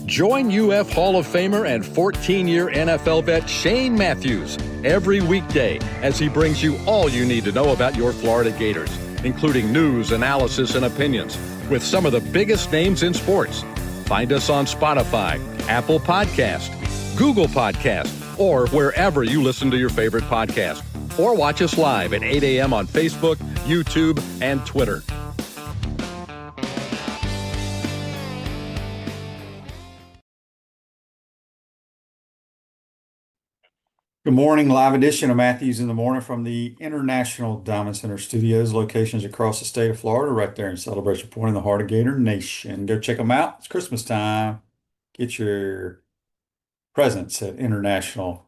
Join UF Hall of Famer and 14-year NFL vet Shane Matthews every weekday as he brings you all you need to know about your Florida Gators, including news, analysis, and opinions with some of the biggest names in sports. Find us on Spotify, Apple Podcast, Google Podcast, or wherever you listen to your favorite podcast. Or watch us live at 8 a.m. on Facebook, YouTube, and Twitter. Good morning, live edition of Matthews in the Morning from the International Diamond Center Studios, locations across the state of Florida, right there in Celebration Point in the heart of Gator Nation. Go check them out. It's Christmas time. Get your presents at International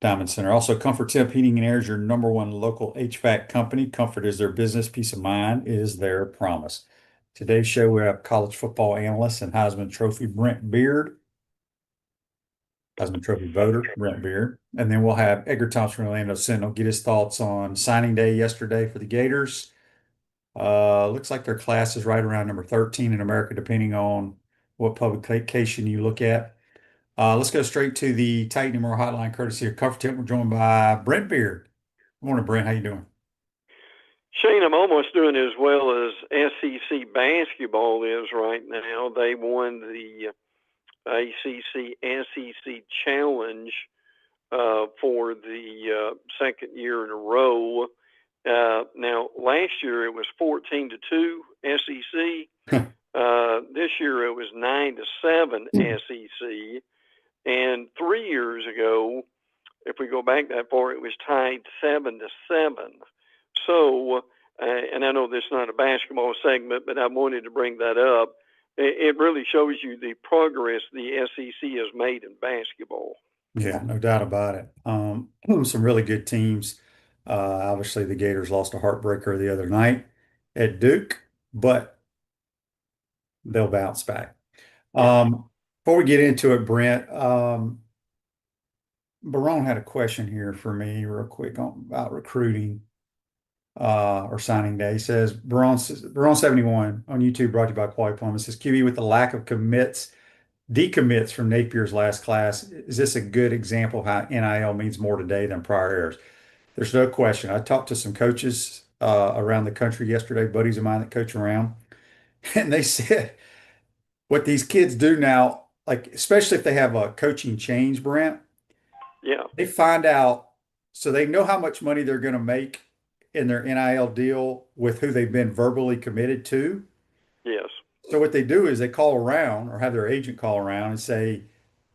Diamond Center. Also, Comfort Temp Heating and Air is your #1 local HVAC company. Comfort is their business. Peace of mind is their promise. Today's show, we have college football analyst and Heisman Trophy Brent Beaird. Heisman Trophy voter, Brent Beaird. And then we'll have Edgar Thompson from Orlando Sentinel get his thoughts on signing day yesterday for the Gators. Looks like their class is right around number 13 in America, depending on what publication you look at. Let's go straight to the Titan Moore Hotline, courtesy of Comfort Temp. We're joined by Brent Beaird. Good morning, Brent. How you doing? Shane, I'm almost doing as well as SEC basketball is right now. They won the ACC SEC Challenge for the second year in a row. Now, last year it was 14-2 SEC. This year it was 9-7 SEC. And 3 years ago, if we go back that far, it was tied 7-7. So, and I know this is not a basketball segment, but I wanted to bring that up. It really shows you the progress the SEC has made in basketball. Yeah, no doubt about it. Some really good teams. Obviously, the Gators lost a heartbreaker the other night at Duke, but they'll bounce back. Before we get into it, Brent, Barone had a question here for me real quick about recruiting or signing day. He says, Barone 71 on YouTube, brought to you by Quality Plumbing, says, QB, with the lack of decommits from Napier's last class, is this a good example of how NIL means more today than prior eras? There's no question. I talked to some coaches around the country yesterday, buddies of mine that coach around, and they said what these kids do now, like especially if they have a coaching change, Brent, they find out, so they know how much money they're going to make in their NIL deal with who they've been verbally committed to. Yes. So what they do is they call around or have their agent call around and say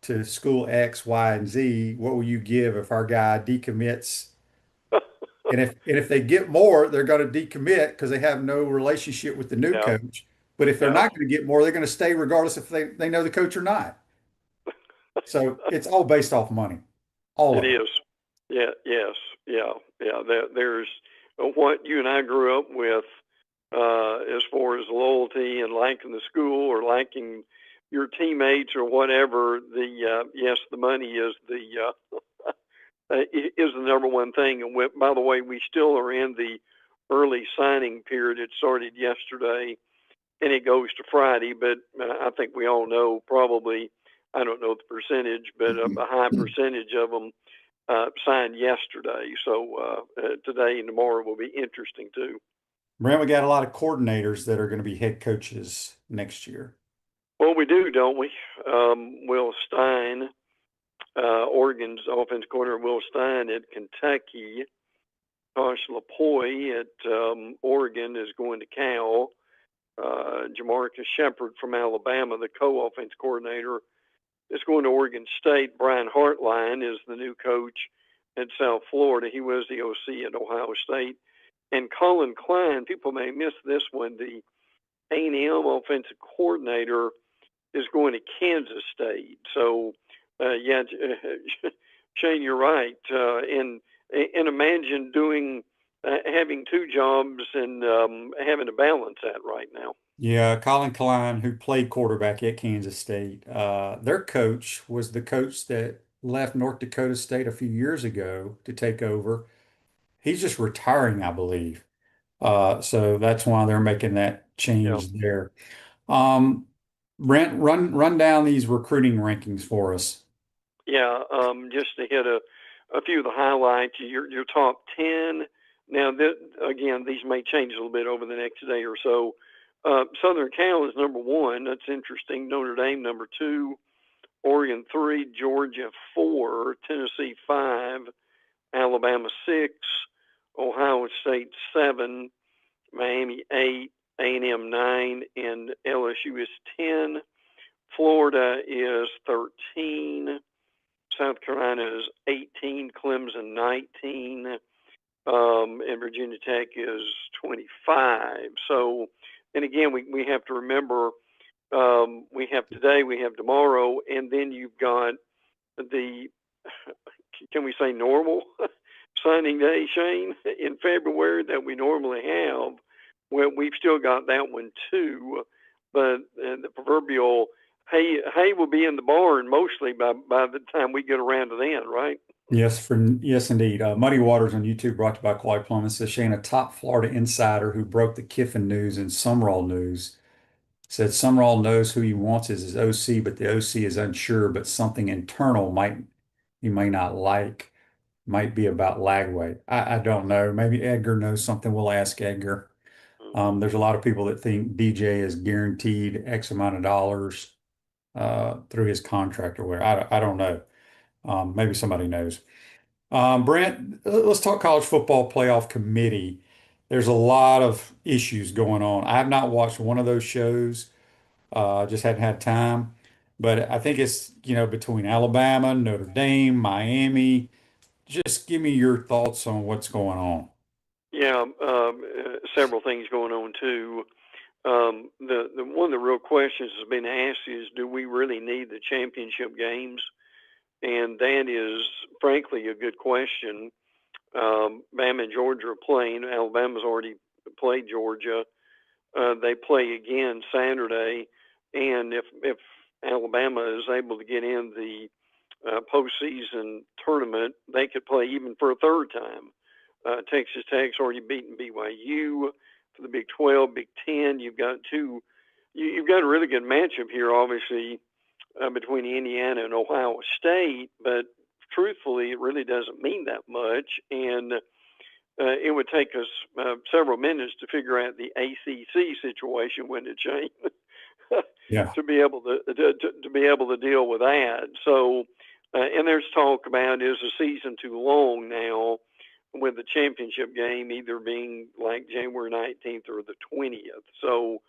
to school X, Y, and Z, what will you give if our guy decommits? And if they get more, they're going to decommit because they have no relationship with the new coach. But if they're not going to get more, they're going to stay regardless if they know the coach or not. So it's all based off money. All of it. It is. Yeah. Yes. Yeah. Yeah. There's what you and I grew up with as far as loyalty and liking the school or liking your teammates or whatever. Yes, the money is the #1 thing. And by the way, we still are in the early signing period. It started yesterday and it goes to Friday, but I think we all know probably, I don't know the percentage, but a high percentage of them signed yesterday. So today and tomorrow will be interesting too. Brent, we got a lot of coordinators that are going to be head coaches next year. Well, we do, don't we? Will Stein, Oregon's offense coordinator, Will Stein at Kentucky. Tosh Lapoy at Oregon is going to Cal. Jamarcus Shepard from Alabama, the co-offense coordinator, is going to Oregon State. Brian Hartline is the new coach at South Florida. He was the OC at Ohio State. And Colin Klein, people may miss this one, the A&M offensive coordinator is going to Kansas State. So, Shane, you're right. And imagine having two jobs and having to balance that right now. Yeah, Colin Klein, who played quarterback at Kansas State, their coach was the coach that left North Dakota State a few years ago to take over. He's just retiring, I believe. So that's why they're making that change there. Brent, run down these recruiting rankings for us. Yeah, just to hit a few of the highlights, your top 10. Now, again, these may change a little bit over the next day or so. Southern Cal is number 1. That's interesting. Notre Dame number 2. Oregon 3. Georgia 4. Tennessee 5. Alabama 6. Ohio State 7. Miami 8. A&M 9. And LSU is 10. Florida is 13. South Carolina is 18, Clemson 19, and Virginia Tech is 25. So, and again, we have to remember we have today, we have tomorrow, and then you've got the, can we say normal signing day, Shane, in February that we normally have. Well, we've still got that one too, but the proverbial hay will be in the barn mostly by the time we get around to then, right? Yes, yes, indeed. Muddy Waters on YouTube, brought to you by Kawhi Plum. It says Shane, a top Florida insider who broke the Kiffin news in Sumrall News, said Sumrall knows who he wants as his OC, but the OC is unsure, but something internal he may not like, might be about Lagway. I don't know. Maybe Edgar knows something. We'll ask Edgar. There's a lot of people that think DJ is guaranteed X amount of dollars through his contract or where. I don't know. Maybe somebody knows. Brent, let's talk college football playoff committee. There's a lot of issues going on. I have not watched one of those shows. Just hadn't had time. But I think it's, between Alabama, Notre Dame, Miami. Just give me your thoughts on what's going on. Yeah, several things going on too. The one of the real questions has been asked is, do we really need the championship games? And that is, frankly, a good question. Bama and Georgia are playing. Alabama's already played Georgia. They play again Saturday, and if Alabama is able to get in the postseason tournament, they could play even for a third time. Texas Tech's already beaten BYU for the Big 12, Big 10. You've got you've got a really good matchup here, obviously, between Indiana and Ohio State, but truthfully, it really doesn't mean that much. And it would take us several minutes to figure out the ACC situation, wouldn't it, Shane? Yeah. to be able to be able to deal with that. So, and there's talk about, is the season too long now, with the championship game either being like January 19th or the 20th. So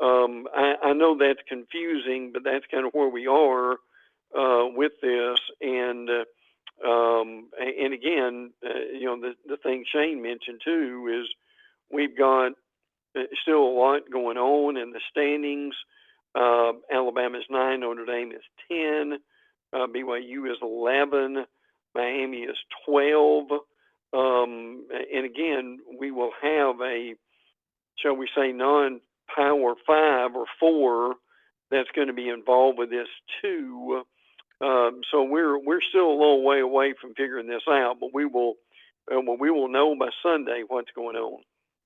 I know that's confusing, but that's kind of where we are with this. And again, the thing Shane mentioned too is we've got still a lot going on in the standings. Alabama's 9, Notre Dame is 10, BYU is 11, Miami is 12. And again, we will have a, shall we say, non-power 5 or 4 that's going to be involved with this too. So we're still a long way away from figuring this out, but we will know by Sunday what's going on.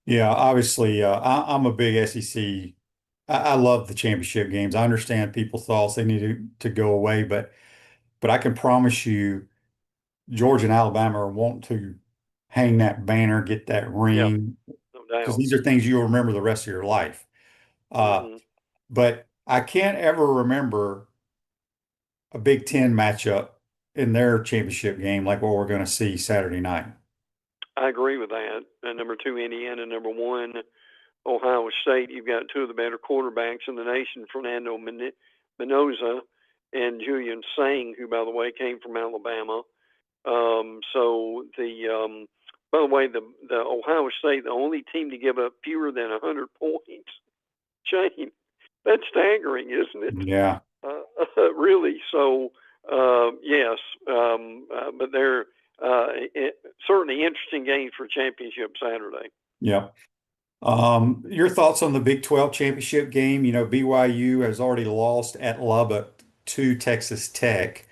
Yeah, obviously, I'm a big SEC. I love the championship games. I understand people's thoughts they need to go away, but I can promise you, Georgia and Alabama are wanting to hang that banner, get that ring, No because doubt. these are things you'll remember the rest of your life. Mm-hmm. But I can't ever remember a Big Ten matchup in their championship game like what we're going to see Saturday night. I agree with that. Number 2, Indiana. Number 1, Ohio State. You've got 2 of the better quarterbacks in the nation, Fernando Mendoza and Julian Sang, who, by the way, came from Alabama. So by the way, the Ohio State, the only team to give up fewer than 100 points. Shane, that's staggering, isn't it? Yeah. Really. So, yes, but they're certainly interesting games for championship Saturday. Yeah. Your thoughts on the Big 12 championship game? BYU has already lost at Lubbock to Texas Tech.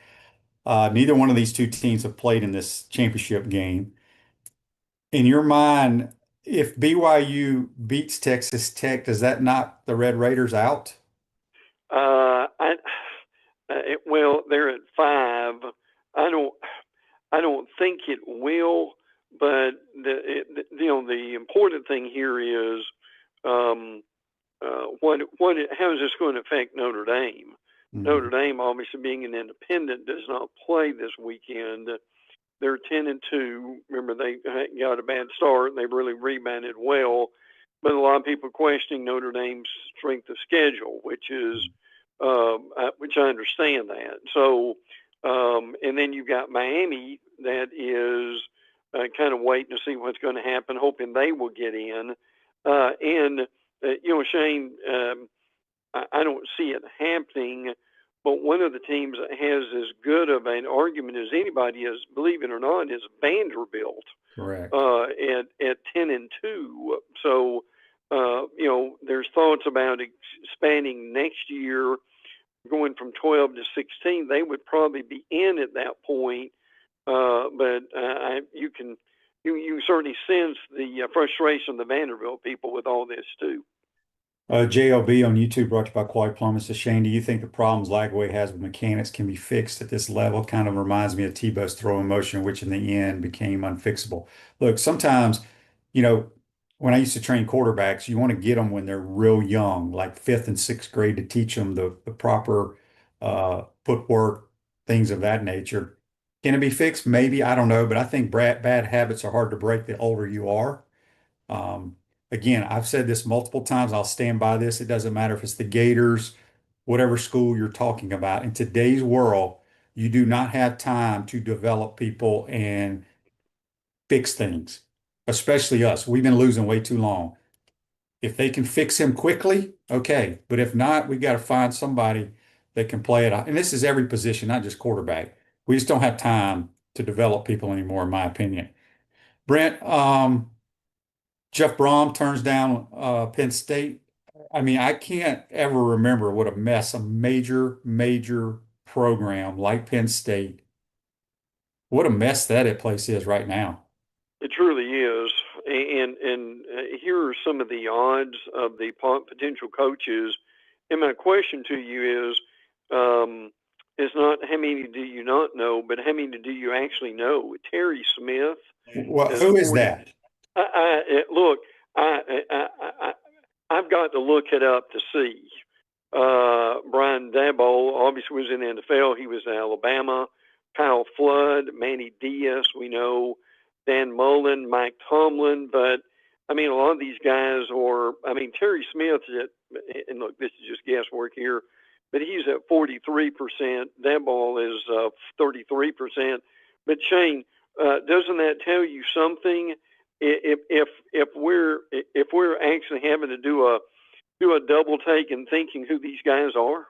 Neither one of these two teams have played in this championship game. In your mind, if BYU beats Texas Tech, does that knock the Red Raiders out? Well, they're at 5. I don't think it will, but the important thing here is how is this going to affect Notre Dame? Mhm. Notre Dame, obviously being an independent, does not play this weekend. They're 10-2. Remember, they got a bad start and they've really rebounded well. But a lot of people questioning Notre Dame's strength of schedule, which I understand that. So, and then you've got Miami that is kind of waiting to see what's going to happen, hoping they will get in. Shane, I don't see it happening. But one of the teams that has as good of an argument as anybody is, believe it or not, is Vanderbilt. Correct. At 10-2. So, there's thoughts about expanding next year, going from 12 to 16. They would probably be in at that point. But you certainly sense the frustration of the Vanderbilt people with all this too. JLB on YouTube brought to you by Quiet Plumbing says, Shane, do you think the problems Lagway has with mechanics can be fixed at this level? Kind of reminds me of Tebow's throwing motion, which in the end became unfixable. Look, sometimes, when I used to train quarterbacks, you want to get them when they're real young, like 5th and 6th grade, to teach them the proper footwork, things of that nature. Can it be fixed? Maybe. I don't know. But I think bad habits are hard to break the older you are. Again, I've said this multiple times. I'll stand by this. It doesn't matter if it's the Gators, whatever school you're talking about. In today's world, you do not have time to develop people and fix things, especially us. We've been losing way too long. If they can fix him quickly, okay. But if not, we got to find somebody that can play it. And this is every position, not just quarterback. We just don't have time to develop people anymore, in my opinion. Brent, Jeff Brom turns down Penn State. I mean, I can't ever remember what a mess a major program like Penn State, what a mess that place is right now. It truly is. And here are some of the odds of the potential coaches. And my question to you is not how many do you not know, but how many do you actually know? Terry Smith. Well, who is that? Look, I've got to look it up to see. Brian Daboll obviously was in the NFL. He was in Alabama. Kyle Flood, Manny Diaz, we know. Dan Mullen, Mike Tomlin. But, I mean, a lot of these guys Terry Smith, and look, this is just guesswork here, but he's at 43%. Daboll is 33%. But, Shane, doesn't that tell you something? If we're actually having to do a double take and thinking who these guys are.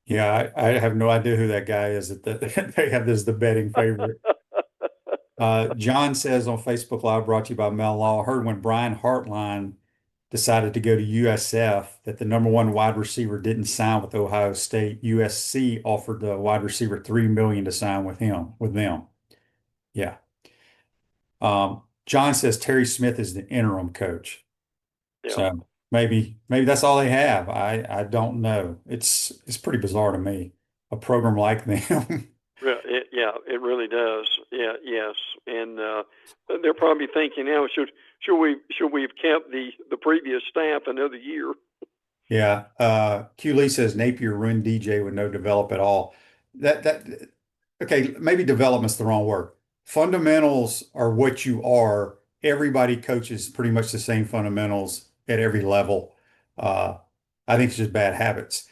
Yeah, I have no idea who that guy is. They have this the betting favorite. John says on Facebook Live, brought to you by Mel Law, heard when Brian Hartline decided to go to USF that the #1 wide receiver didn't sign with Ohio State. USC offered the wide receiver $3 million to sign with them. Yeah. John says Terry Smith is the interim coach. Yeah. So maybe that's all they have. I don't know. It's pretty bizarre to me. A program like them. It really does. Yeah, yes, and they're probably thinking now, should we have kept the previous staff another year? Yeah. Q Lee says Napier ruined DJ with no develop at all. Okay, maybe development's the wrong word. Fundamentals are what you are. Everybody coaches pretty much the same fundamentals at every level. I think it's just bad habits.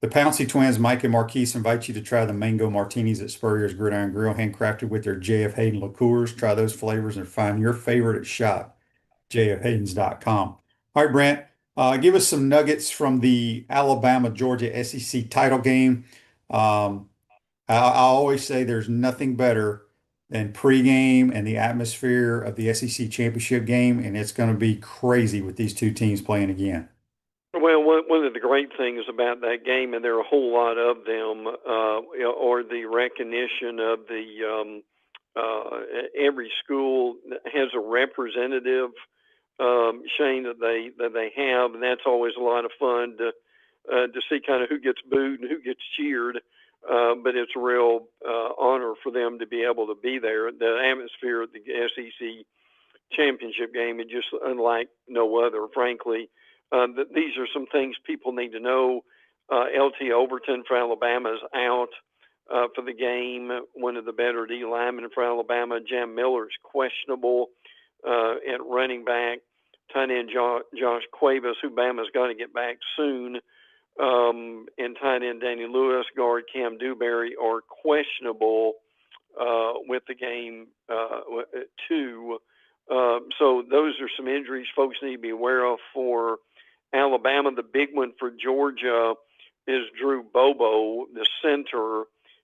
The Pouncey twins, Mike and Marquise, invite you to try the mango martinis at Spurrier's Gridiron Grill, handcrafted with their J.F. Hayden liqueurs. Try those flavors and find your favorite at shop.jfhaydens.com. All right, Brent, give us some nuggets from the Alabama-Georgia SEC title game. I always say there's nothing better than pregame and the atmosphere of the SEC championship game, and it's going to be crazy with these two teams playing again. Well, one of the great things about that game, and there are a whole lot of them, or the recognition of the every school has a representative, Shane, that they have, and that's always a lot of fun to see kind of who gets booed and who gets cheered. But it's a real honor for them to be able to be there. The atmosphere at the SEC championship game is just unlike no other, frankly. These are some things people need to know. LT Overton for Alabama is out for the game. One of the better D linemen for Alabama. Jam Miller's questionable at running back. Tight end Josh Cuevas, who Bama's got to get back soon. And tight end Danny Lewis, guard Cam Dewberry are questionable with the game too. So those are some injuries folks need to be aware of for Alabama. The big one for Georgia is Drew Bobo, the center,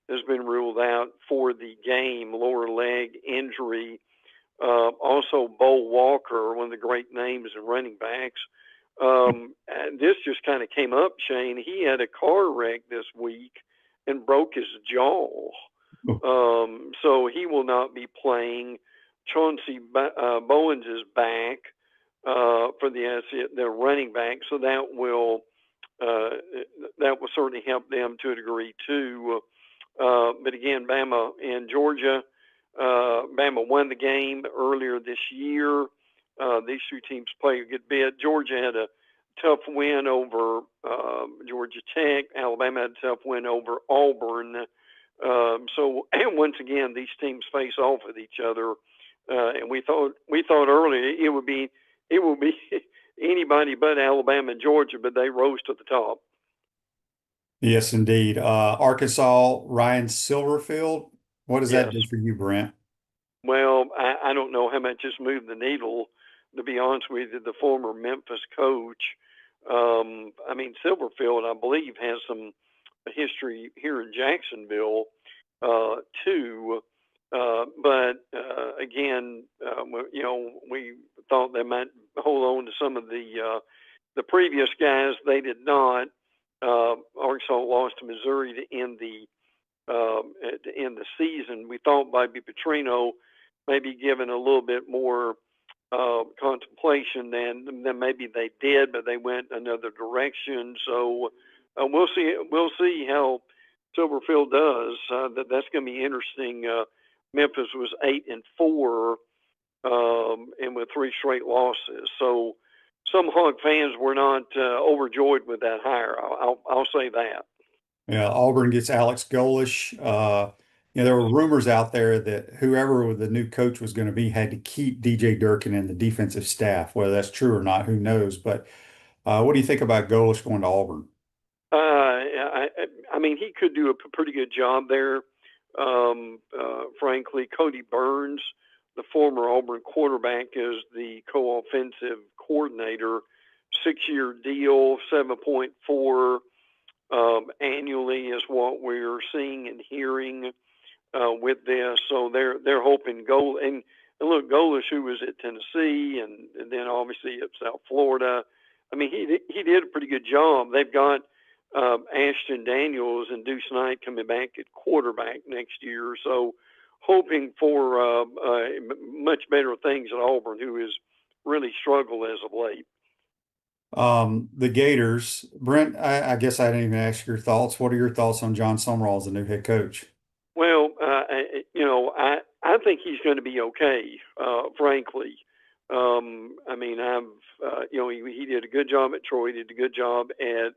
has been ruled out for the game, lower leg injury. Also, Bo Walker, one of the great names in running backs. And this just kind of came up, Shane. He had a car wreck this week and broke his jaw. So he will not be playing. Chauncey Bowens is back for the running back, so that will certainly help them to a degree too. But again, Bama and Georgia, Bama won the game earlier this year. These two teams play a good bit. Georgia had a tough win over Georgia Tech. Alabama had a tough win over Auburn. So and once again, these teams face off with each other. And we thought earlier it would be anybody but Alabama and Georgia, but they rose to the top. Yes, indeed. Arkansas, Ryan Silverfield. What does that do Yes. for you, Brent? Well, I don't know how much it's moved the needle, to be honest with you. The former Memphis coach, I mean, Silverfield, I believe, has some history here in Jacksonville too. But again, you know, we thought they might hold on to some of the previous guys. They did not. Arkansas lost to Missouri to end the season. We thought Bobby Petrino maybe given a little bit more contemplation than maybe they did, but they went another direction. So we'll see how Silverfield does. That's going to be interesting. Memphis was 8-4, and with 3 straight losses. So some Hog fans were not overjoyed with that hire. I'll say that. Yeah, Auburn gets Alex Golish. You know, there were rumors out there that whoever the new coach was going to be had to keep DJ Durkin and the defensive staff. Whether that's true or not, who knows? But what do you think about Golish going to Auburn? I mean, he could do a pretty good job there. Frankly, Cody Burns, the former Auburn quarterback, is the co-offensive coordinator. 6-year deal, 7.4 annually is what we're seeing and hearing with this. So they're hoping and look, Golish, who was at Tennessee and then obviously at South Florida. I mean, he did a pretty good job. They've got Ashton Daniels and Deuce Knight coming back at quarterback next year. So hoping for much better things at Auburn, who has really struggled as of late. The Gators, Brent, I guess I didn't even ask your thoughts. What are your thoughts on John Sumrall as the new head coach? Well, you know, I think he's going to be okay, frankly. I mean, you know, he did a good job at Troy, did a good job at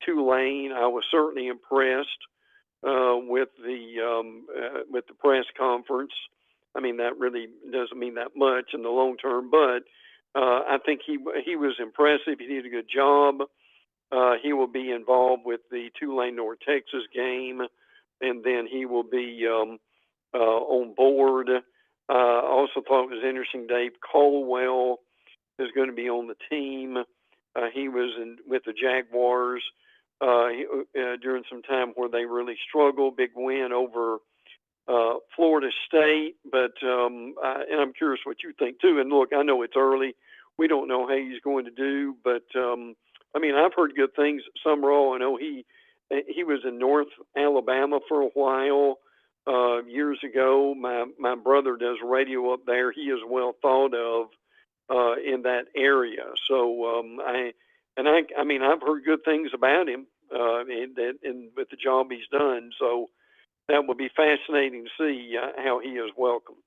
Tulane. I was certainly impressed with the press conference. I mean, that really doesn't mean that much in the long term, but I think he was impressive. He did a good job. He will be involved with the Tulane North Texas game, and then he will be on board. I also thought it was interesting. Dave Caldwell is going to be on the team. He was with the Jaguars during some time where they really struggled. Big win over Florida State, but and I'm curious what you think too. And look, I know it's early. We don't know how he's going to do, but I mean, I've heard good things. Sumrall, I know he was in North Alabama for a while years ago. My brother does radio up there. He is well thought of in that area. So And I mean, I've heard good things about him, and with the job he's done. So that will be fascinating to see how he is welcomed.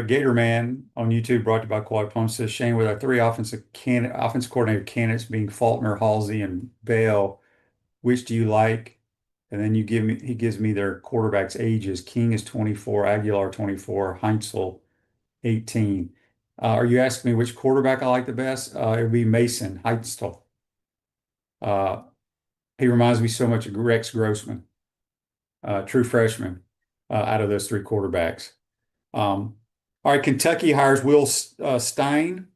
Gator Man on YouTube, brought to you by Quad Plum, says, Shane, with our three offensive coordinator candidates being Faulkner, Halsey, and Bell, which do you like? And then he gives me their quarterbacks' ages. King is 24, Aguilar 24, Heinzel 18. Are you asking me which quarterback I like the best? It would be Mason Heinzel. He reminds me so much of Rex Grossman, true freshman, out of those three quarterbacks. All right, Kentucky hires Will Stein.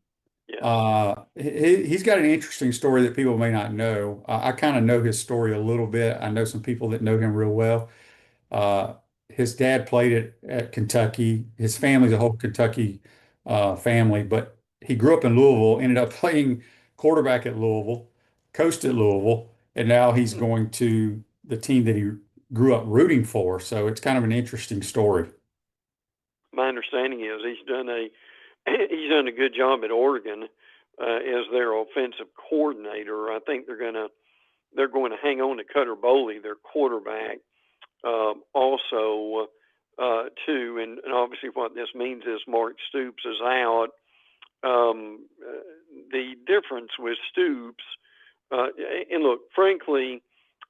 Yes. He's got an interesting story that people may not know. I kind of know his story a little bit. I know some people that know him real well. Uh, his dad played at Kentucky. His family's a whole Kentucky family, but he grew up in Louisville, ended up playing quarterback at Louisville, coached at Louisville, and now he's going to the team that he grew up rooting for. So it's kind of an interesting story. My understanding is he's done a good job at Oregon as their offensive coordinator. I think they're going to hang on to Cutter Boley, their quarterback, also too. And obviously, what this means is Mark Stoops is out. The difference with Stoops, and look, frankly,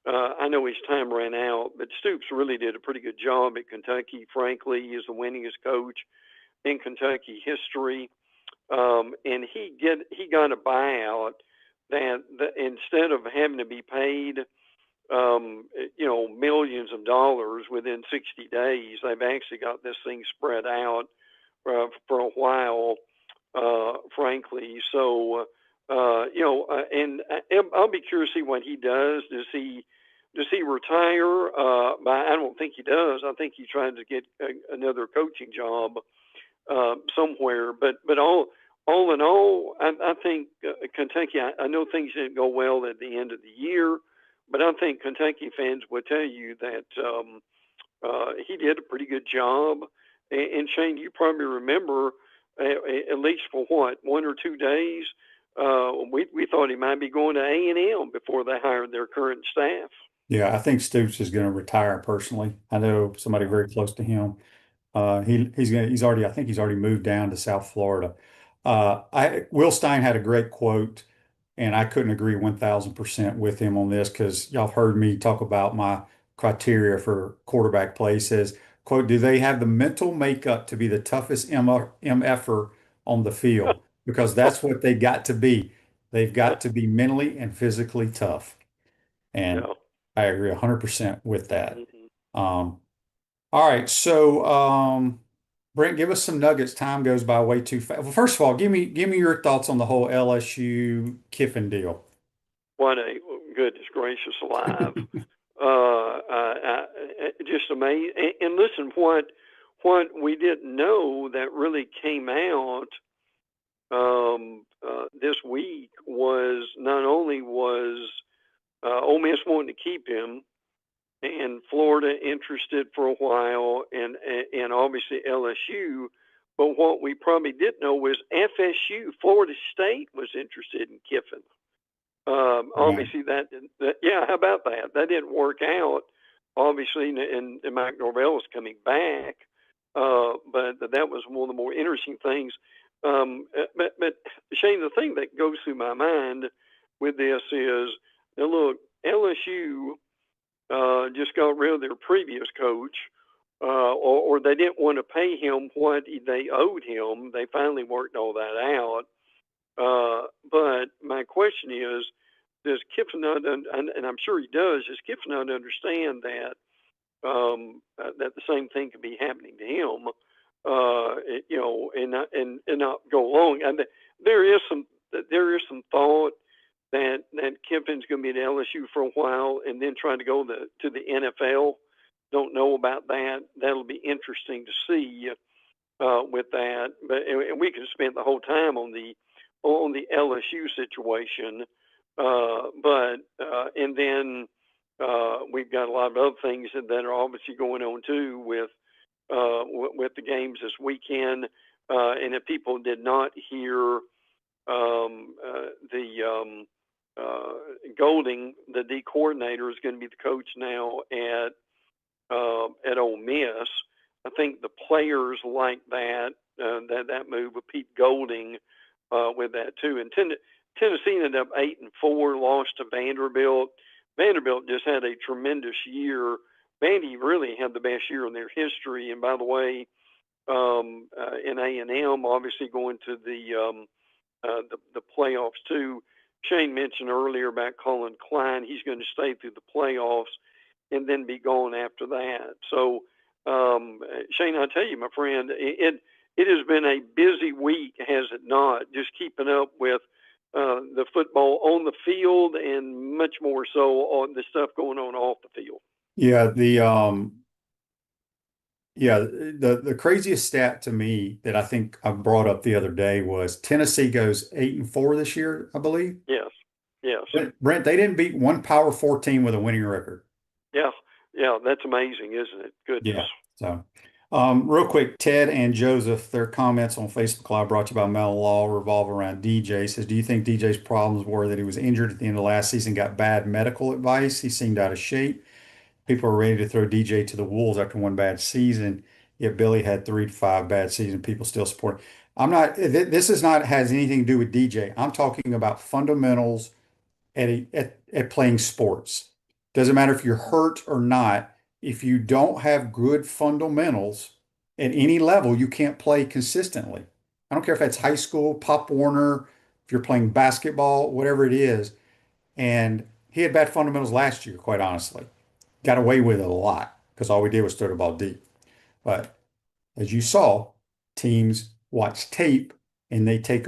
I know his time ran out, but Stoops really did a pretty good job at Kentucky. Frankly, he is the winningest coach in Kentucky history, and he got a buyout that instead of having to be paid, millions of dollars within 60 days, they've actually got this thing spread out for a while, frankly. So, and I'll be curious to see what he does. Does he retire? But I don't think he does. I think he tried to get another coaching job somewhere. But all in all, I think Kentucky. I know things didn't go well at the end of the year, but I think Kentucky fans would tell you that he did a pretty good job. And Shane, you probably remember, at least for 1 or 2 days, we thought he might be going to A&M before they hired their current staff. Yeah, I think Stoops is going to retire personally. I know somebody very close to him. I think he's already moved down to South Florida. Will Stein had a great quote, and I couldn't agree 1000% with him on this because y'all have heard me talk about my criteria for quarterback play. He says, quote, do they have the mental makeup to be the toughest MFer on the field? Because that's what they got to be. They've got to be mentally and physically tough. And Yeah. I agree 100% with that. Mhm. All right, so Brent, give us some nuggets. Time goes by way too fast. Well, first of all, give me your thoughts on the whole LSU Kiffin deal. What a goodness gracious alive! Just amazing. And listen, what we didn't know that really came out this week was not only was Ole Miss wanting to keep him, and Florida interested for a while, and obviously LSU. But what we probably didn't know was FSU, Florida State, was interested in Kiffin. Obviously, yeah, how about that? That didn't work out, obviously, and Mike Norvell is coming back. But that was one of the more interesting things. But Shane, the thing that goes through my mind with this is, now look, LSU just got rid of their previous coach, or they didn't want to pay him what they owed him. They finally worked all that out. But my question is, does Kiffin not, and I'm sure he does Kiffin not understand that that the same thing could be happening to him, and not go along? And there is some thought that Kiffin's going to be at LSU for a while and then try to go to the NFL. Don't know about that. That'll be interesting to see with that. But and we could spend the whole time on the LSU situation. And then we've got a lot of other things that are obviously going on too with the games this weekend. And if people did not hear Golding, the D coordinator, is going to be the coach now at Ole Miss. I think the players like that move with Pete Golding with that too. And Tennessee ended up 8-4, lost to Vanderbilt. Vanderbilt just had a tremendous year. Vandy really had the best year in their history. And by the way, in A&M, obviously going to the playoffs too. Shane mentioned earlier about Colin Klein. He's going to stay through the playoffs and then be gone after that. So, Shane, I tell you, my friend, it has been a busy week, has it not? Just keeping up with the football on the field and much more so on the stuff going on off the field. Yeah, the craziest stat to me that I think I brought up the other day was Tennessee goes 8-4 this year, I believe. Yes. Brent, they didn't beat one Power 4 team with a winning record. Yeah, that's amazing, isn't it? Goodness. Yeah. So, real quick, Ted and Joseph, their comments on Facebook Live brought to you by Mel Law revolve around DJ. Says, do you think DJ's problems were that he was injured at the end of last season, got bad medical advice? He seemed out of shape. People are ready to throw DJ to the wolves after one bad season. Yet Billy had 3 to 5 bad seasons. People still support him. I'm not. This is not has anything to do with DJ. I'm talking about fundamentals at playing sports. Doesn't matter if you're hurt or not. If you don't have good fundamentals at any level, you can't play consistently. I don't care if that's high school, Pop Warner, if you're playing basketball, whatever it is. And he had bad fundamentals last year, quite honestly. Got away with it a lot because all we did was throw the ball deep. But as you saw, teams watch tape and they try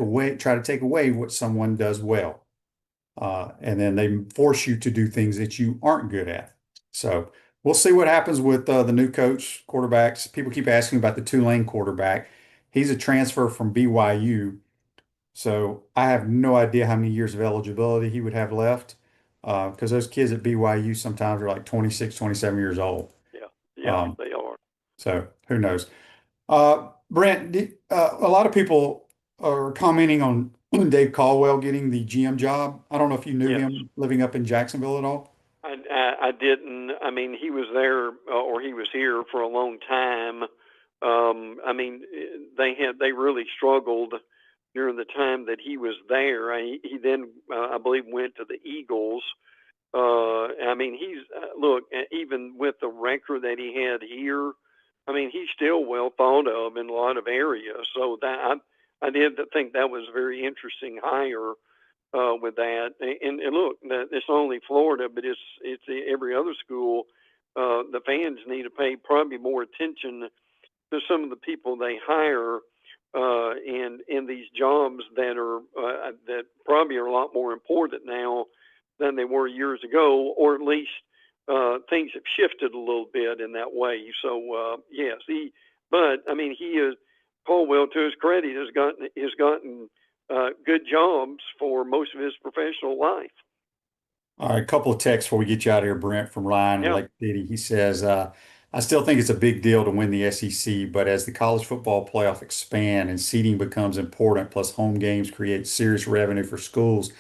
to take away what someone does well. And then they force you to do things that you aren't good at. So we'll see what happens with the new coach, quarterbacks. People keep asking about the Tulane quarterback. He's a transfer from BYU. So I have no idea how many years of eligibility he would have left because those kids at BYU sometimes are like 26, 27 years old. Yeah, they are. So who knows? Brent, a lot of people are commenting on Dave Caldwell getting the GM job. I don't know if you knew him living up in Jacksonville at all. I didn't. I mean, he was there or he was here for a long time. I mean, they really struggled during the time that he was there. He then, I believe, went to the Eagles. I mean, look, even with the record that he had here, I mean, he's still well thought of in a lot of areas. So that I did think that was a very interesting hire with that. And look, it's not only Florida, but it's every other school. The fans need to pay probably more attention to some of the people they hire in these jobs that probably are a lot more important now than they were years ago, or at least things have shifted a little bit in that way. So yes, but I mean, he is Caldwell, to his credit, has gotten good jobs for most of his professional life. All right, a couple of texts before we get you out of here, Brent from Ryan in Lake City. He says, I still think it's a big deal to win the SEC, but as the college football playoff expand and seeding becomes important, plus home games create serious revenue for schools,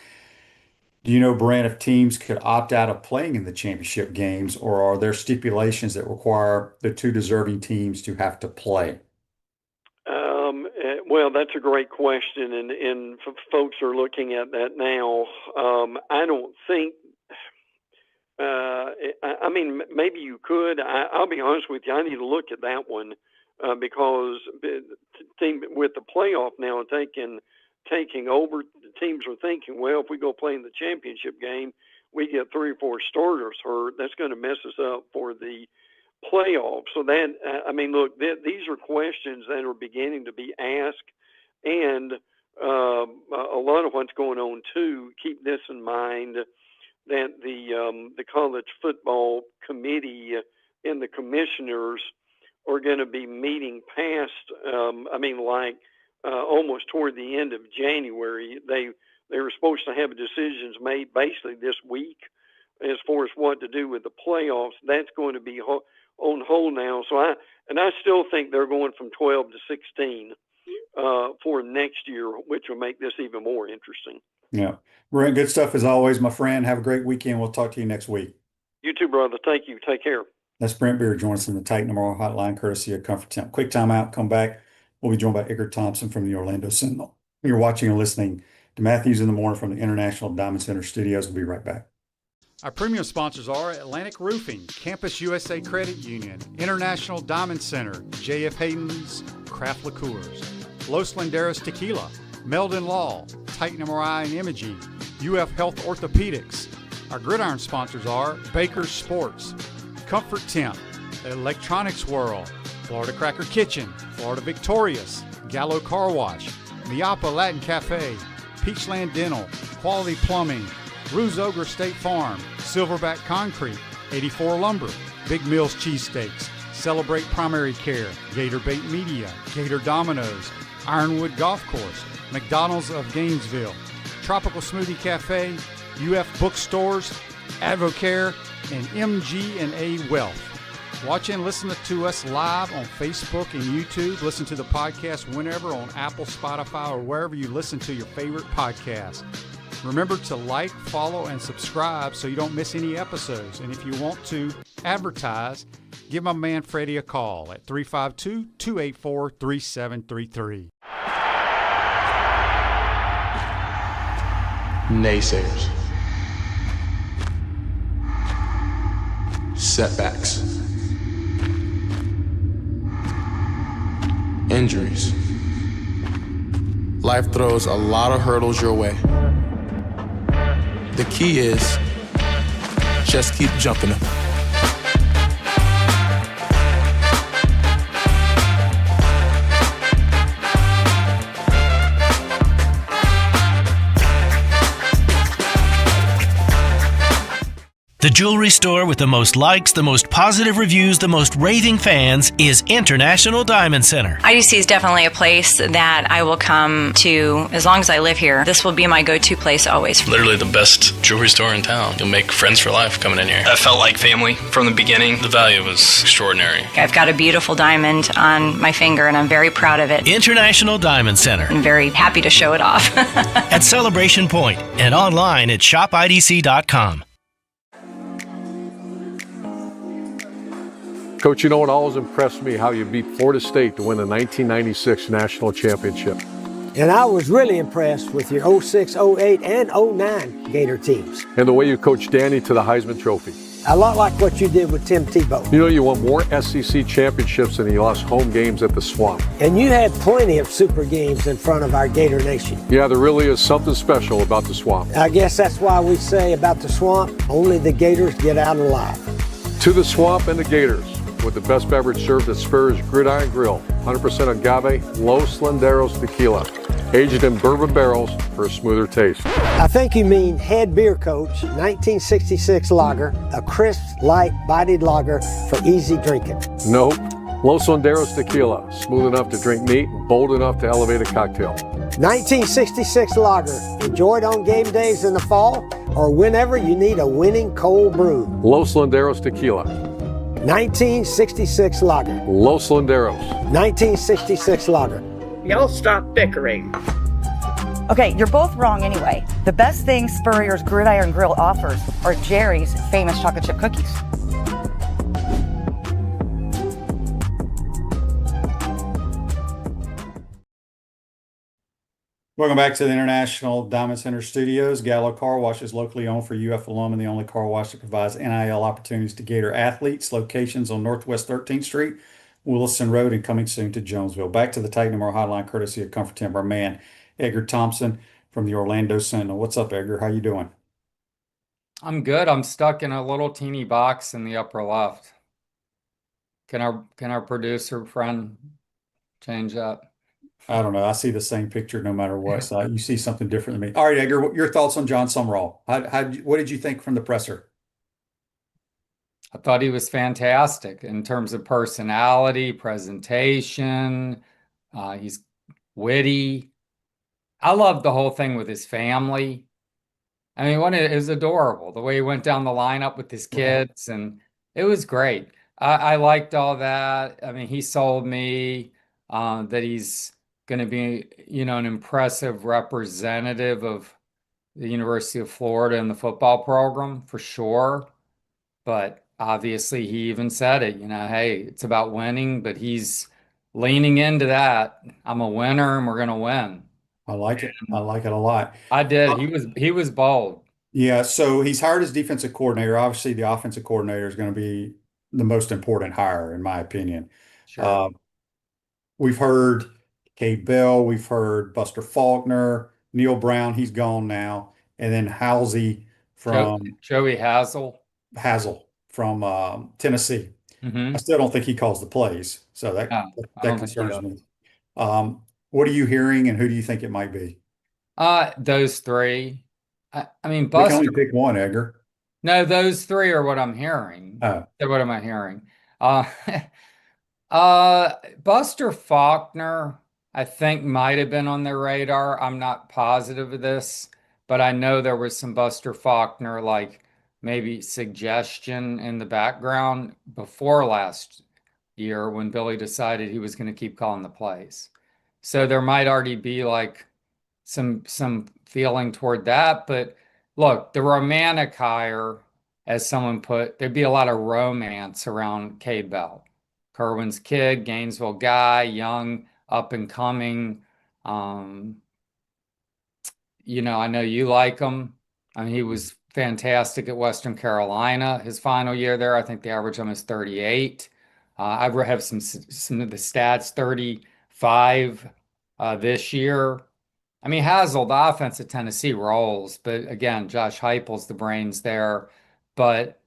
do you know, Brent, if teams could opt out of playing in the championship games, or are there stipulations that require the 2 deserving teams to have to play? Well, that's a great question, and folks are looking at that now. I don't think. I mean, maybe you could. I'll be honest with you. I need to look at that one because with the playoff now taking over, teams are thinking, well, if we go play in the championship game, we get 3 or 4 starters hurt. That's going to mess us up for the playoffs. So that, I mean, look, these are questions that are beginning to be asked, and a lot of what's going on too. Keep this in mind, that the college football committee and the commissioners are going to be meeting past. I mean, like almost toward the end of January. They were supposed to have decisions made basically this week as far as what to do with the playoffs. That's going to be on hold now. So I still think they're going from 12 to 16 for next year, which will make this even more interesting. Yeah. Brent, good stuff as always, my friend. Have a great weekend. We'll talk to you next week. You too, brother. Thank you. Take care. That's Brent Beaird joining us in the Titan Memorial Hotline, courtesy of Comfort Temp. Quick timeout, come back. We'll be joined by Edgar Thompson from the Orlando Sentinel. You're watching and listening to Matthews in the Morning from the International Diamond Center Studios. We'll be right back. Our premium sponsors are Atlantic Roofing, Campus USA Credit Union, International Diamond Center, J.F. Hayden's Craft Liqueurs, Los Landeros Tequila, Meldon Law, Titan MRI and Imaging, UF Health Orthopedics. Our gridiron sponsors are Baker's Sports, Comfort Temp, Electronics World, Florida Cracker Kitchen, Florida Victorious, Gallo Car Wash, Miapa Latin Cafe, Peachland Dental, Quality Plumbing, Ruse Ogre State Farm, Silverback Concrete, 84 Lumber, Big Mills Cheesesteaks, Celebrate Primary Care, Gator Bait Media, Gator Dominoes, Ironwood Golf Course, McDonald's of Gainesville, Tropical Smoothie Cafe, UF Bookstores, Advocare, and MG&A Wealth. Watch and listen to us live on Facebook and YouTube. Listen to the podcast whenever on Apple, Spotify, or wherever you listen to your favorite podcast. Remember to like, follow, and subscribe so you don't miss any episodes. And if you want to advertise, give my man Freddie a call at 352-284-3733. Naysayers. Setbacks. Injuries. Life throws a lot of hurdles your way. The key is just keep jumping them. The jewelry store with the most likes, the most positive reviews, the most raving fans is International Diamond Center. IDC is definitely a place that I will come to as long as I live here. This will be my go-to place always. Literally the best jewelry store in town. You'll make friends for life coming in here. I felt like family from the beginning. The value was extraordinary. I've got a beautiful diamond on my finger and I'm very proud of it. International Diamond Center. I'm very happy to show it off. At Celebration Point and online at shopidc.com. Coach, you know, it always impressed me how you beat Florida State to win the 1996 national championship. And I was really impressed with your 06, 08, and 09 Gator teams. And the way you coached Danny to the Heisman Trophy. A lot like what you did with Tim Tebow. You know, you won more SEC championships than you lost home games at the Swamp. And you had plenty of super games in front of our Gator Nation. Yeah, there really is something special about the Swamp. I guess that's why we say about the Swamp, only the Gators get out alive. To the Swamp and the Gators, with the best beverage served at Spur's Gridiron Grill, 100% agave Los Landeros tequila, aged in bourbon barrels for a smoother taste. I think you mean head beer coach, 1966 lager, a crisp, light, bodied lager for easy drinking. Nope. Los Landeros tequila, smooth enough to drink neat, bold enough to elevate a cocktail. 1966 lager, enjoyed on game days in the fall or whenever you need a winning cold brew. Los Landeros tequila. 1966 lager. Los Landeros. 1966 lager. Y'all stop bickering. Okay, you're both wrong anyway. The best thing Spurrier's Gridiron Grill offers are Jerry's famous chocolate chip cookies. Welcome back to the International Diamond Center Studios. Gallo Car Wash is locally owned for UF alum and the only car wash that provides NIL opportunities to Gator athletes. Locations on Northwest 13th Street, Williston Road, and coming soon to Jonesville. Back to the Titan Memorial Hotline, courtesy of Comfort Temp, our man, Edgar Thompson from the Orlando Sentinel. What's up, Edgar? How you doing? I'm good. I'm stuck in a little teeny box in the upper left. Can our producer friend change that? I don't know. I see the same picture no matter what. So you see something different than me. All right, Edgar, your thoughts on John Sumrall? What did you think from the presser? I thought he was fantastic in terms of personality, presentation. He's witty. I loved the whole thing with his family. I mean, it was adorable, the way he went down the lineup with his kids, and it was great. I liked all that. I mean, he sold me that he's going to be, an impressive representative of the University of Florida in the football program for sure. But obviously, he even said it, hey, it's about winning, but he's leaning into that. I'm a winner and we're going to win. I like it. I like it a lot. I did. He was bold. Yeah, so he's hired as defensive coordinator. Obviously, the offensive coordinator is going to be the most important hire, in my opinion. Sure. We've heard Cade Bell, we've heard Buster Faulkner, Neil Brown, he's gone now, and then Halsey from Joey Hazel from Tennessee. I still don't think he calls the plays, so that concerns me. What are you hearing, and who do you think it might be? Those three. I mean, We Buster. can only pick one, Edgar. No, those three are what I'm hearing. Oh. What am I hearing? Buster Faulkner, I think might have been on their radar. I'm not positive of this, but I know there was some Buster Faulkner, like maybe suggestion in the background before last year when Billy decided he was going to keep calling the plays. So there might already be like some feeling toward that. But look, the romantic hire, as someone put, there'd be a lot of romance around Cade Bell. Kerwin's kid, Gainesville guy, young, up and coming. I know you like him. I mean, he was fantastic at Western Carolina. His final year there, I think the average on is 38. I have some of the stats, 35 this year. I mean, Hazel, the offense at Tennessee rolls, but again, Josh Heupel's the brains there. But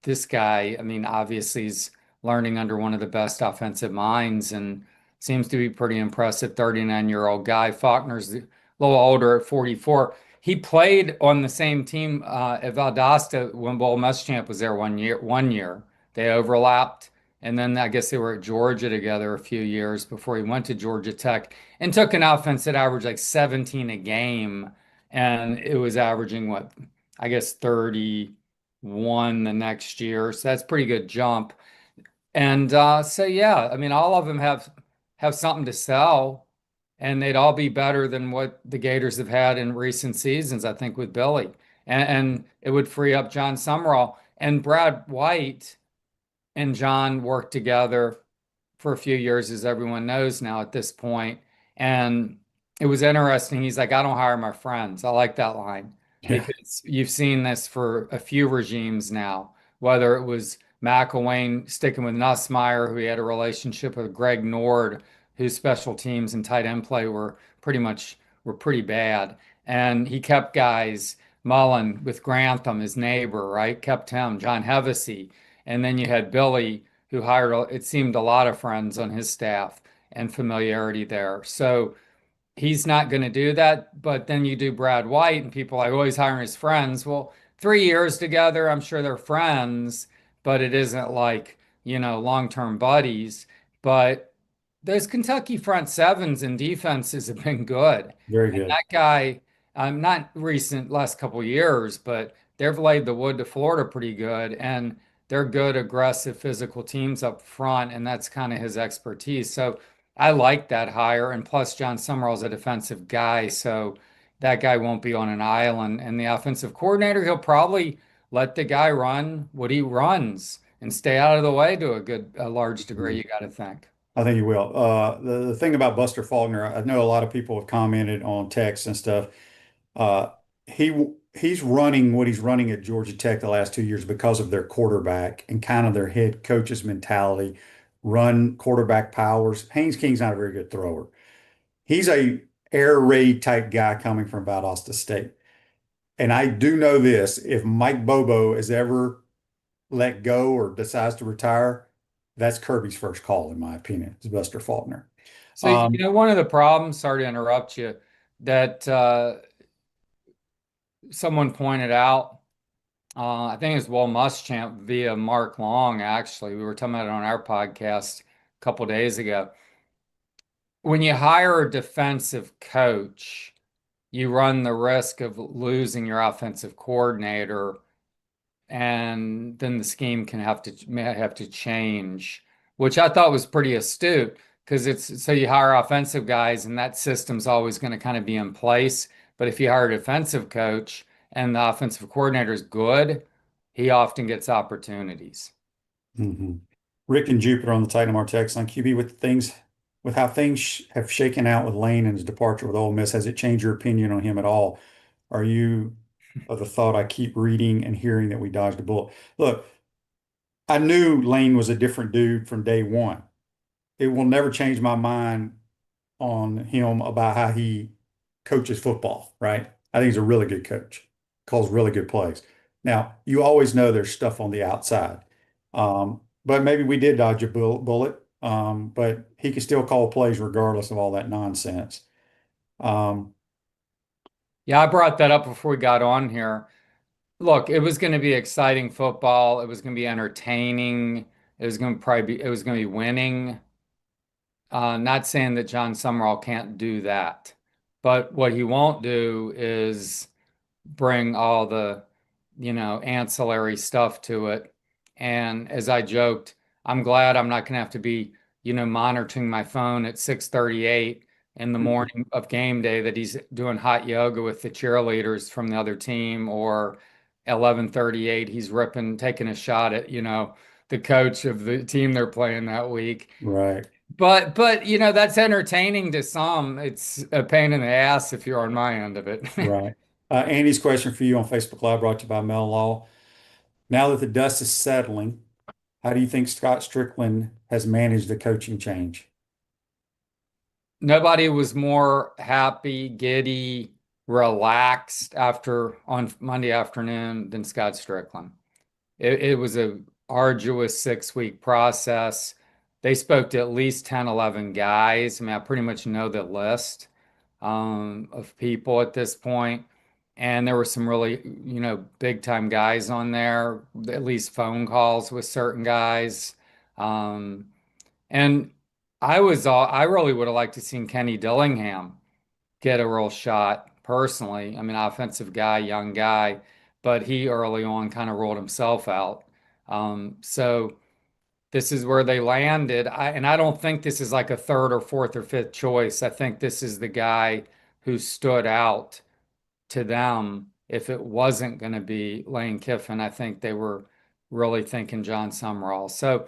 this guy, I mean, obviously he's learning under one of the best offensive minds and seems to be pretty impressive. 39-year-old guy. Faulkner's a little older at 44. He played on the same team at Valdosta when Bowl Muschamp was there one year. They overlapped. And then I guess they were at Georgia together a few years before he went to Georgia Tech and took an offense that averaged like 17 a game. And it was averaging 31 the next year. So that's a pretty good jump. And yeah, I mean, all of them have something to sell, and they'd all be better than what the Gators have had in recent seasons, I think, with Billy. And it would free up John Summerall. And Brad White and John worked together for a few years, as everyone knows now at this point. And it was interesting. He's like, I don't hire my friends. I like that line. Yeah. Because you've seen this for a few regimes now, whether it was McElwain sticking with Nussmeier, who he had a relationship with, Greg Nord, whose special teams and tight end play were pretty bad. And he kept guys, Mullen with Grantham, his neighbor, right? Kept him, John Hevesy. And then you had Billy, who hired, it seemed, a lot of friends on his staff and familiarity there. So he's not going to do that. But then you do Brad White, and people are like, oh, he's hiring his friends. Well, 3 years together, I'm sure they're friends, but it isn't like, long-term buddies. But those Kentucky front sevens and defenses have been good. Very good. And that guy, not recent last couple of years, but they've laid the wood to Florida pretty good. And they're good, aggressive, physical teams up front, and that's kind of his expertise. So I like that hire. And plus, John Summerall's a defensive guy, so that guy won't be on an island. And the offensive coordinator, he'll probably let the guy run what he runs and stay out of the way to a large degree, you got to think. I think he will. The thing about Buster Faulkner, I know a lot of people have commented on text and stuff. He's running what he's running at Georgia Tech the last 2 years because of their quarterback and kind of their head coach's mentality, run quarterback powers. Haynes King's not a very good thrower. He's a air raid type guy coming from Valdosta State. And I do know this, if Mike Bobo is ever let go or decides to retire, that's Kirby's first call, in my opinion, is Buster Faulkner. So, one of the problems, sorry to interrupt you, that someone pointed out, I think it was Will Muschamp via Mark Long, actually. We were talking about it on our podcast a couple days ago. When you hire a defensive coach, you run the risk of losing your offensive coordinator, and then the scheme may have to change, which I thought was pretty astute, because so you hire offensive guys and that system's always going to kind of be in place. But if you hire a defensive coach and the offensive coordinator is good, he often gets opportunities. Mm-hmm. Rick and Jupiter on the Titan Mar text on QB with how things have shaken out with Lane and his departure with Ole Miss. Has it changed your opinion on him at all? Are you of the thought I keep reading and hearing that we dodged a bullet? Look, I knew Lane was a different dude from day one. It will never change my mind on him about how he coaches football, right? I think he's a really good coach, calls really good plays. Now, you always know there's stuff on the outside. But maybe we did dodge a bullet. But he can still call plays regardless of all that nonsense. Yeah, I brought that up before we got on here. Look, it was going to be exciting football. It was going to be entertaining. It was going to be winning. Not saying that John Summerall can't do that, but what he won't do is bring all the, ancillary stuff to it. And as I joked, I'm glad I'm not going to have to be, monitoring my phone at 6:38 in the morning of game day that he's doing hot yoga with the cheerleaders from the other team, or 11:38 he's taking a shot at, the coach of the team they're playing that week. Right. But that's entertaining to some. It's a pain in the ass if you're on my end of it. Right. Andy's question for you on Facebook Live, brought to you by Mel Law. Now that the dust is settling, how do you think Scott Strickland has managed the coaching change? Nobody was more happy, giddy, relaxed on Monday afternoon than Scott Strickland. It was a arduous 6-week process. They spoke to at least 10, 11 guys. I mean, I pretty much know the list of people at this point. And there were some really, big time guys on there, at least phone calls with certain guys. And I really would have liked to seen Kenny Dillingham get a real shot personally. I mean, offensive guy, young guy, but he early on kind of ruled himself out. So this is where they landed. I don't think this is like a third or fourth or fifth choice. I think this is the guy who stood out to them. If it wasn't going to be Lane Kiffin, I think they were really thinking John Summerall. So,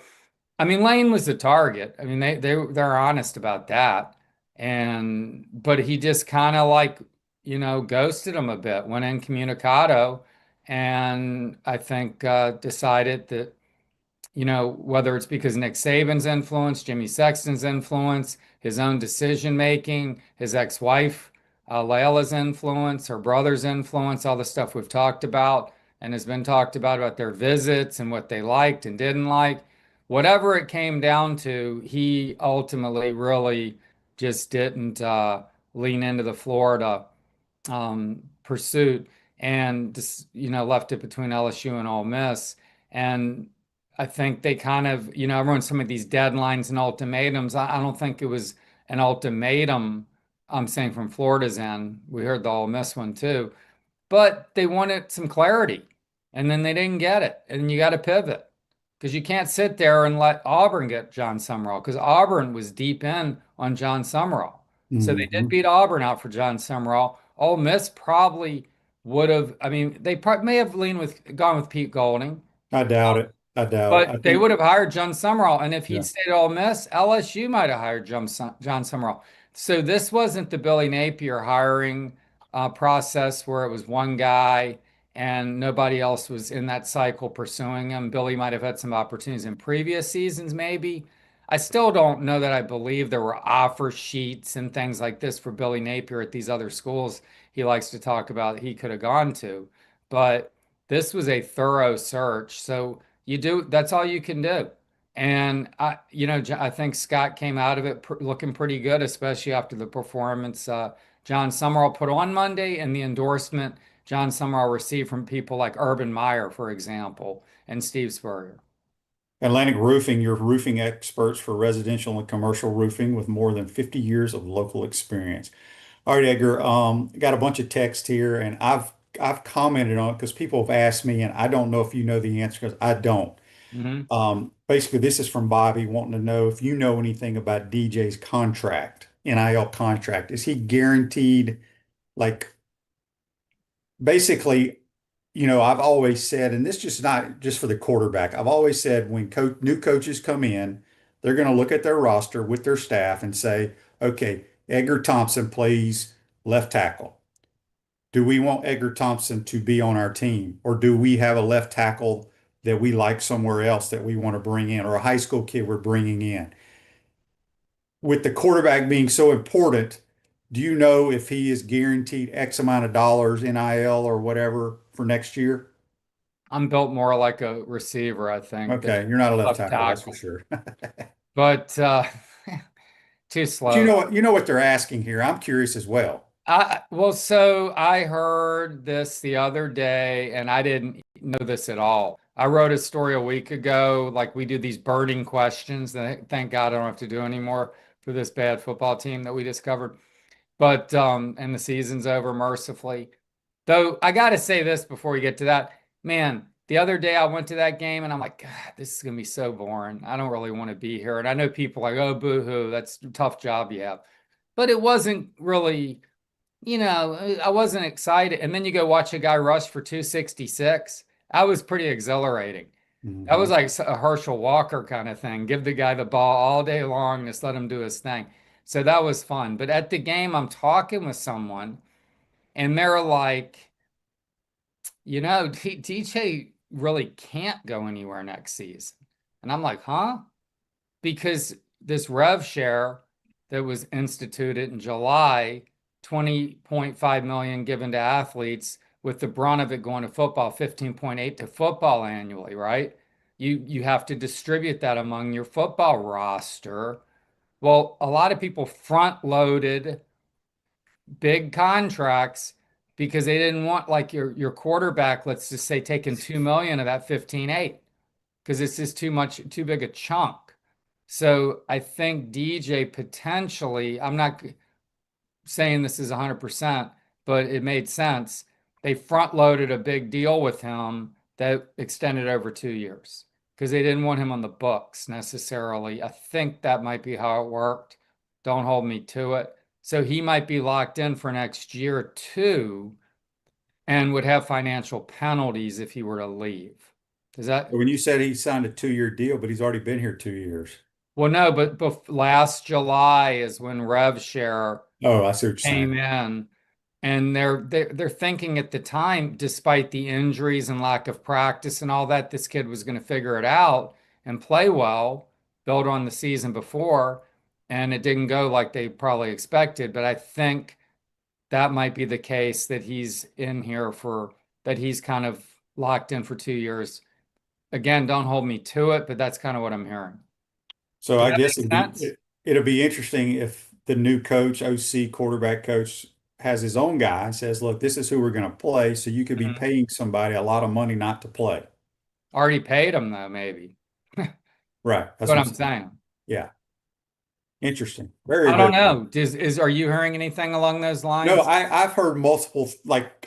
I mean, Lane was the target. I mean, they're honest about that. But he just kind of ghosted him a bit, went incommunicado, and I think decided that, whether it's because Nick Saban's influence, Jimmy Sexton's influence, his own decision making, his ex-wife Layla's influence, her brother's influence, all the stuff we've talked about and has been talked about their visits and what they liked and didn't like. Whatever it came down to, he ultimately really just didn't lean into the Florida pursuit and just, left it between LSU and Ole Miss. And I think they kind of, everyone's some of these deadlines and ultimatums. I don't think it was an ultimatum. I'm saying from Florida's end. We heard the Ole Miss one too, but they wanted some clarity, and then they didn't get it. And you got to pivot, because you can't sit there and let Auburn get John Summerall, because Auburn was deep in on John Summerall. So they did beat Auburn out for John Summerall. Ole Miss probably would have. I mean, they may have gone with Pete Golding. I doubt it. But they would have hired John Summerall, and if he'd stayed at Ole Miss, LSU might have hired John Summerall. So this wasn't the Billy Napier hiring process where it was one guy and nobody else was in that cycle pursuing him. Billy might have had some opportunities in previous seasons, maybe. I still don't know that I believe there were offer sheets and things like this for Billy Napier at these other schools he likes to talk about he could have gone to. But this was a thorough search. So that's all you can do. And I think Scott came out of it looking pretty good, especially after the performance John Summerall put on Monday and the endorsement John Summerall received from people like Urban Meyer, for example, and Steve Spurrier. Atlantic Roofing, your roofing experts for residential and commercial roofing with more than 50 years of local experience. All right, Edgar, got a bunch of text here, and I've commented on it because people have asked me, and I don't know if you know the answer, because I don't. Basically, this is from Bobby wanting to know if you know anything about DJ's contract, NIL contract. Is he guaranteed like basically, I've always said, and this just not just for the quarterback, I've always said when new coaches come in, they're going to look at their roster with their staff and say, okay, Edgar Thompson plays left tackle. Do we want Edgar Thompson to be on our team? Or do we have a left tackle that we like somewhere else that we want to bring in, or a high school kid we're bringing in? With the quarterback being so important, do you know if he is guaranteed X amount of dollars NIL or whatever for next year? I'm built more like a receiver, I think. Okay, you're not a left tackle, that's for sure. But too slow. But you know what they're asking here. I'm curious as well. So I heard this the other day, and I didn't know this at all. I wrote a story a week ago, like we do these burning questions that thank God I don't have to do anymore for this bad football team that we discovered. But and the season's over, mercifully. Though I got to say this before we get to that, man, the other day I went to that game and I'm like, God, this is going to be so boring. I don't really want to be here. And I know people are like, oh, boo-hoo, that's a tough job you have. But it wasn't really, I wasn't excited. And then you go watch a guy rush for 266. I was pretty exhilarating. Mm-hmm. That was like a Herschel Walker kind of thing. Give the guy the ball all day long, just let him do his thing. So that was fun. But at the game, I'm talking with someone, and they're like, DJ really can't go anywhere next season. And I'm like, huh? Because this rev share that was instituted in July, 20.5 million given to athletes, with the brunt of it going to football, 15.8 to football annually, right? You have to distribute that among your football roster. Well, a lot of people front-loaded big contracts because they didn't want like your quarterback, let's just say, taking 2 million of that 15.8 because it's just too big a chunk. So I think DJ potentially, I'm not saying this is 100%, but it made sense. They front-loaded a big deal with him that extended over 2 years because they didn't want him on the books necessarily. I think that might be how it worked. Don't hold me to it. So he might be locked in for next year too, and would have financial penalties if he were to leave. Is that when you said he signed a 2-year deal, but he's already been here 2 years? Well, no, but last July is when rev share I see what you're came saying. in. And they're thinking at the time, despite the injuries and lack of practice and all that, this kid was going to figure it out and play well, build on the season before, and it didn't go like they probably expected. But I think that might be the case that he's in here that he's kind of locked in for 2 years. Again, don't hold me to it, but that's kind of what I'm hearing. So I guess it'll be interesting if the new coach, OC, quarterback coach, has his own guy and says, look, this is who we're going to play. So you could be paying somebody a lot of money not to play. Already paid him though, maybe. Right. That's what I'm saying. Yeah. Interesting. I don't know. Are you hearing anything along those lines? No, I've heard multiple,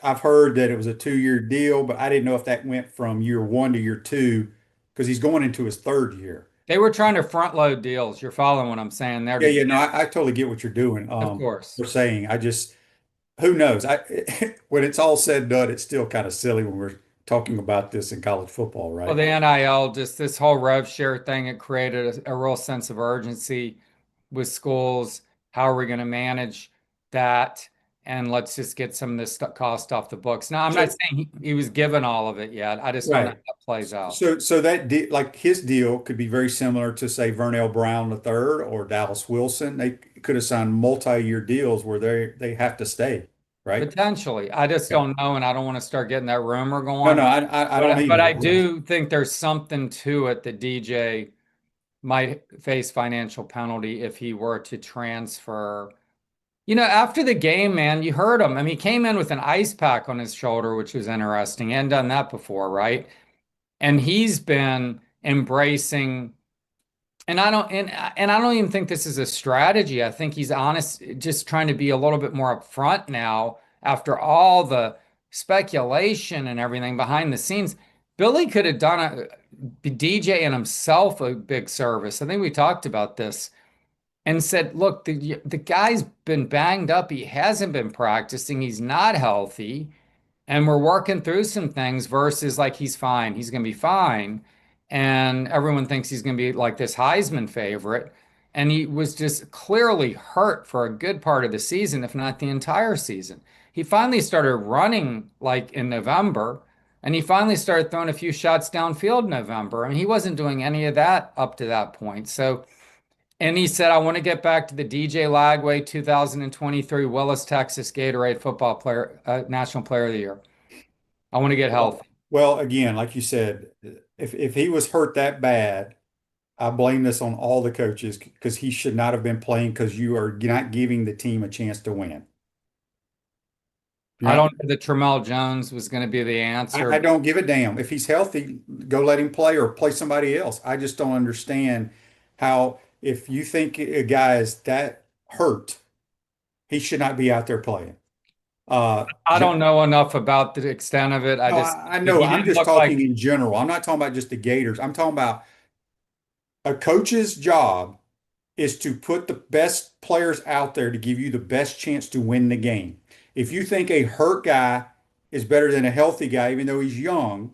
I've heard that it was a 2-year deal, but I didn't know if that went from year 1 to year 2 because he's going into his 3rd year. They were trying to front load deals. You're following what I'm saying there. Yeah, no, I totally get what you're doing. Of course. We're saying, who knows? When it's all said and done, it's still kind of silly when we're talking about this in college football, right? Well, the NIL, just this whole rev share thing, it created a real sense of urgency with schools. How are we going to manage that? And let's just get some of this cost off the books. Now, I'm not saying he was given all of it yet. I just don't know how that plays out. So that his deal could be very similar to, say, Vernell Brown III or Dallas Wilson. They could have signed multi-year deals where they have to stay, right? Potentially. I just don't know, and I don't want to start getting that rumor going. No, I don't either. But I do think there's something to it that DJ might face financial penalty if he were to transfer. After the game, man, you heard him. I mean, he came in with an ice pack on his shoulder, which was interesting. He hadn't done that before, right? And he's been embracing, and I don't even think this is a strategy. I think he's honest, just trying to be a little bit more upfront now after all the speculation and everything behind the scenes. Billy could have done DJ and himself a big service. I think we talked about this. And said, look, the guy's been banged up. He hasn't been practicing. He's not healthy. and we're working through some things versus like he's fine, he's going to be fine, and everyone thinks he's going to be like this Heisman favorite, and he was just clearly hurt for a good part of the season, if not the entire season. He finally started running like in November, and he finally started throwing a few shots downfield in November. I mean, he wasn't doing any of that up to that point. So, and he said, I want to get back to the DJ Lagway 2023 Willis, Texas Gatorade football player, national player of the year. I want to get healthy. Well, again, like you said, if he was hurt that bad, I blame this on all the coaches because he should not have been playing because you are not giving the team a chance to win. I don't know that Tramel Jones was going to be the answer. I don't give a damn. If he's healthy, go let him play or play somebody else. I just don't understand how, if you think a guy is that hurt, he should not be out there playing. I don't know enough about the extent of it. I know. I'm just talking in general. I'm not talking about just the Gators. I'm talking about a coach's job is to put the best players out there to give you the best chance to win the game. If you think a hurt guy is better than a healthy guy, even though he's young,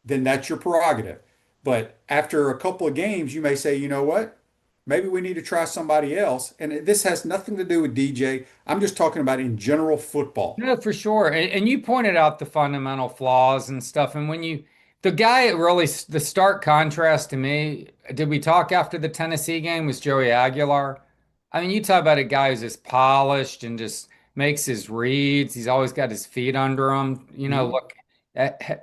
then that's your prerogative. But after a couple of games, you may say, you know what? Maybe we need to try somebody else. And this has nothing to do with DJ. I'm just talking about in general football. No, for sure. And you pointed out the fundamental flaws and stuff. And the guy really, the stark contrast to me, did we talk after the Tennessee game, was Joey Aguilar. I mean, you talk about a guy who's just polished and just makes his reads. He's always got his feet under him.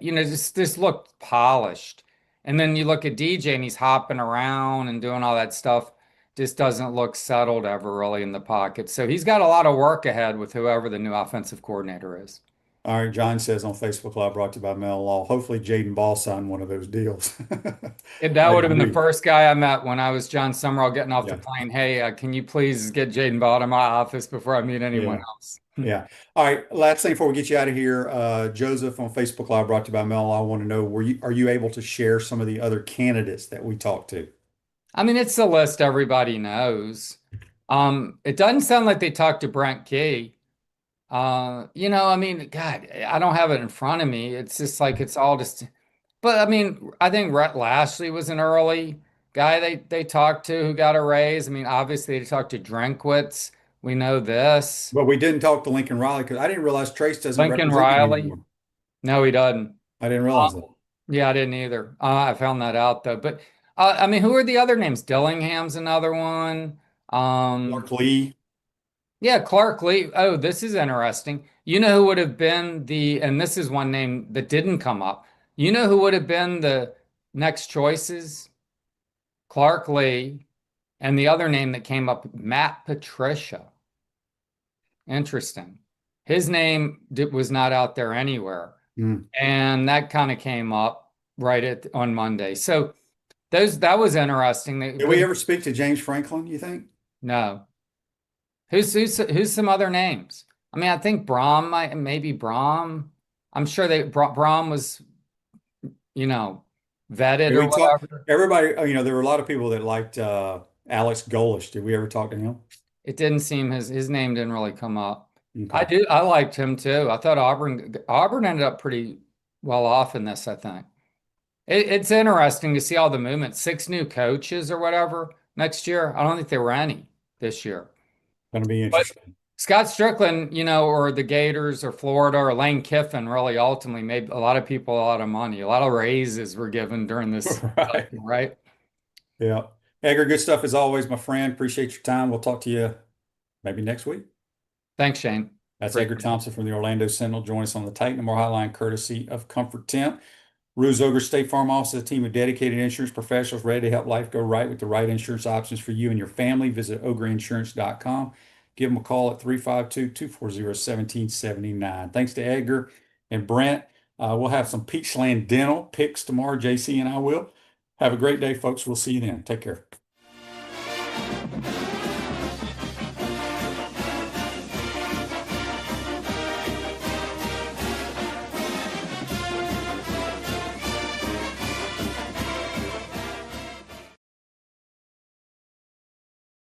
Just looked polished. And then you look at DJ and he's hopping around and doing all that stuff. Just doesn't look settled ever really in the pocket. So he's got a lot of work ahead with whoever the new offensive coordinator is. All right, John says on Facebook Live, brought to you by Mel Law. Hopefully Jaden Ball signed one of those deals. That would have been the first guy I met when I was John Summerall getting off the plane. Hey, can you please get Jaden Ball to my office before I meet anyone else? Yeah. All right. Last thing before we get you out of here, Joseph on Facebook Live, brought to you by Mel Law. I want to know, are you able to share some of the other candidates that we talked to? I mean, it's a list everybody knows. It doesn't sound like they talked to Brent Key. I mean, God, I don't have it in front of me. It's just like it's all just. But I mean, I think Rhett Lashley was an early guy they talked to who got a raise. I mean, obviously they talked to Drinkwitz. We know this. But we didn't talk to Lincoln Riley because I didn't realize Trace doesn't Lincoln represent Riley. anymore. No, he doesn't. I didn't realize that. Yeah, I didn't either. I found that out though. But I mean, who are the other names? Dillingham's another one. Clark Lee. Yeah, Clark Lee. Oh, this is interesting. You know who would have been and this is one name that didn't come up. You know who would have been the next choices? Clark Lee, and the other name that came up, Matt Patricia. Interesting. His name was not out there anywhere. And that kind of came up on Monday. So that was interesting. Did we ever speak to James Franklin, you think? No. Who's some other names? I mean, I think maybe Braum. I'm sure Braum was, vetted or whatever. Everybody, there were a lot of people that liked Alex Golish. Did we ever talk to him? It didn't seem his name didn't really come up. Okay. I liked him too. I thought Auburn ended up pretty well off in this, I think. It's interesting to see all the movement. 6 new coaches or whatever next year. I don't think there were any this year. Going to be interesting. But Scott Strickland, or the Gators or Florida or Lane Kiffin really ultimately made a lot of people a lot of money. A lot of raises were given during this right? Yeah. Edgar, good stuff as always, my friend. Appreciate your time. We'll talk to you maybe next week. Thanks, Shane. That's Edgar Thompson from the Orlando Sentinel. Join us on the Titan More Hotline, courtesy of Comfort Temp. Ruse Ogre State Farm Office is a team of dedicated insurance professionals ready to help life go right with the right insurance options for you and your family. Visit ogreinsurance.com. Give them a call at 352-240-1779. Thanks to Edgar and Brent. We'll have some Peachland Dental picks tomorrow. JC and I will. Have a great day, folks. We'll see you then. Take care.